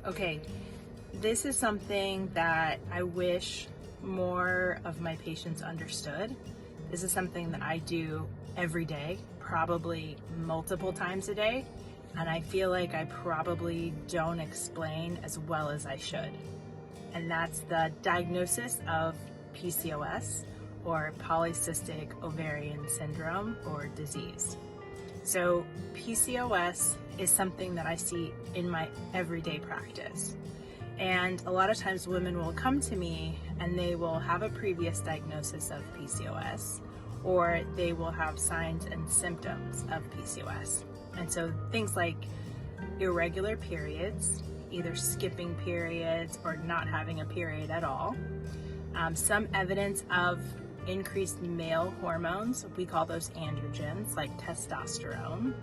Okay, this is something that I wish more of my patients understood. This is something that I do every day, probably multiple times a day, and I feel like I probably don't explain as well as I should. And that's the diagnosis of PCOS, or polycystic ovarian syndrome, or disease. So PCOS is something that I see in my everyday practice. And a lot of times women will come to me and they will have a previous diagnosis of PCOS, or they will have signs and symptoms of PCOS. And so things like irregular periods, either skipping periods or not having a period at all, some evidence of increased male hormones, we call those androgens, like testosterone,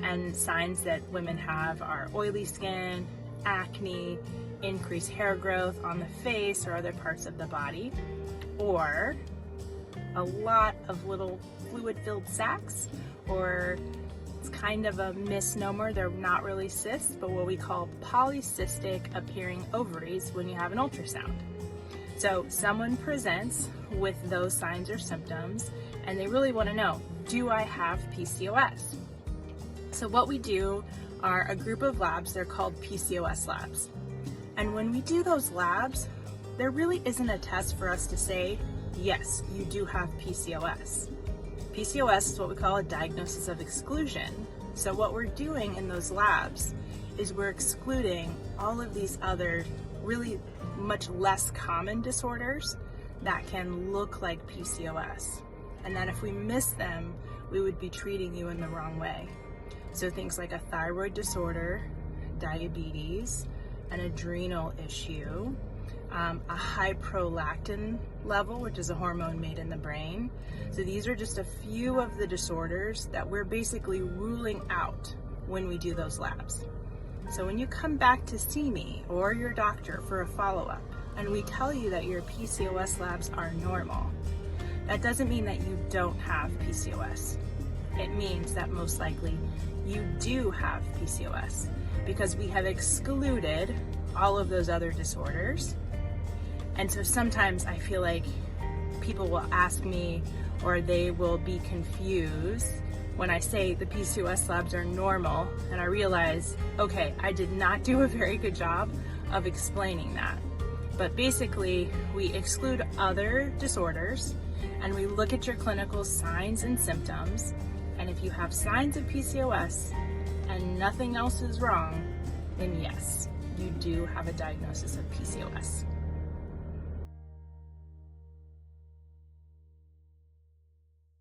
and signs that women have are oily skin, acne, increased hair growth on the face or other parts of the body, or a lot of little fluid-filled sacs, or it's kind of a misnomer, they're not really cysts, but what we call polycystic appearing ovaries when you have an ultrasound. So someone presents with those signs or symptoms and they really want to know, do I have PCOS? So what we do are a group of labs, they're called PCOS labs. And when we do those labs, there really isn't a test for us to say, yes, you do have PCOS. PCOS is what we call a diagnosis of exclusion. So what we're doing in those labs is we're excluding all of these other really much less common disorders that can look like PCOS. And that if we miss them, we would be treating you in the wrong way. So things like a thyroid disorder, diabetes, an adrenal issue, a high prolactin level, which is a hormone made in the brain. So these are just a few of the disorders that we're basically ruling out when we do those labs. So when you come back to see me or your doctor for a follow-up and we tell you that your PCOS labs are normal, that doesn't mean that you don't have PCOS. It means that most likely you do have PCOS because we have excluded all of those other disorders. And so sometimes I feel like people will ask me or they will be confused when I say the PCOS labs are normal, and I realize, okay, I did not do a very good job of explaining that. But basically, we exclude other disorders and we look at your clinical signs and symptoms, and if you have signs of PCOS and nothing else is wrong, then yes, you do have a diagnosis of PCOS.